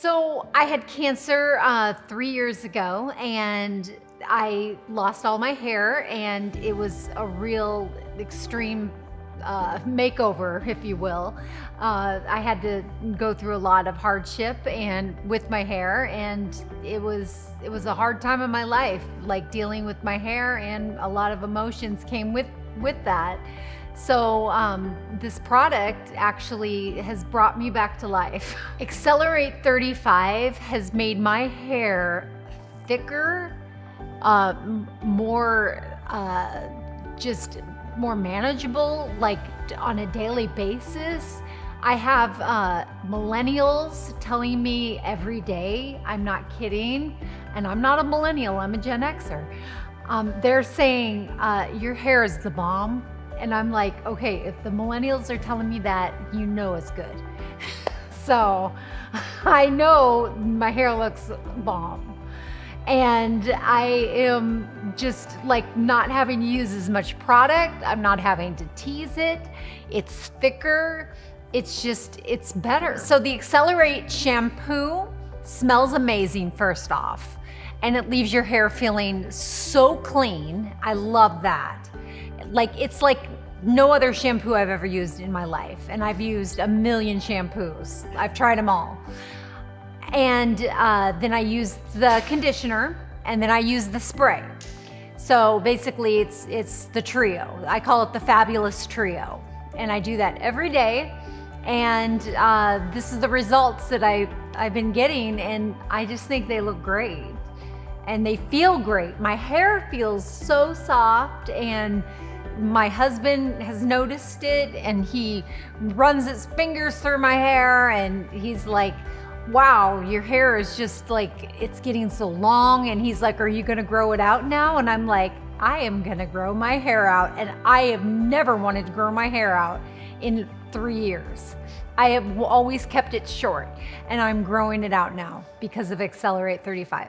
So I had cancer 3 years ago, and I lost all my hair, and it was a real extreme makeover, if you will. I had to go through a lot of hardship and with my hair, and it was a hard time in my life, like dealing with my hair, and a lot of emotions came with that. So this product actually has brought me back to life. Accelerate 35 has made my hair thicker, more just more manageable, like on a daily basis. I have millennials telling me every day, I'm not kidding, and I'm not a millennial, I'm a Gen Xer. They're saying, your hair is the bomb. And I'm like, okay, if the millennials are telling me that, you know it's good. So I know my hair looks bomb. And I am just like not having to use as much product. I'm not having to tease it. It's thicker. It's better. So the Accelerate shampoo smells amazing, first off. And it leaves your hair feeling so clean. I love that. It's like no other shampoo I've ever used in my life. And I've used a million shampoos. I've tried them all. And then I use the conditioner, and then I use the spray. So basically it's the trio. I call it the fabulous trio. And I do that every day. And this is the results that I've been getting, and I just think they look great. And they feel great. My hair feels so soft, and my husband has noticed it, and he runs his fingers through my hair, and he's like, wow, your hair is just like, it's getting so long. And he's like, are you gonna grow it out now? And I'm like, I am gonna grow my hair out, and I have never wanted to grow my hair out in 3 years. I have always kept it short, and I'm growing it out now because of Accelerate 35.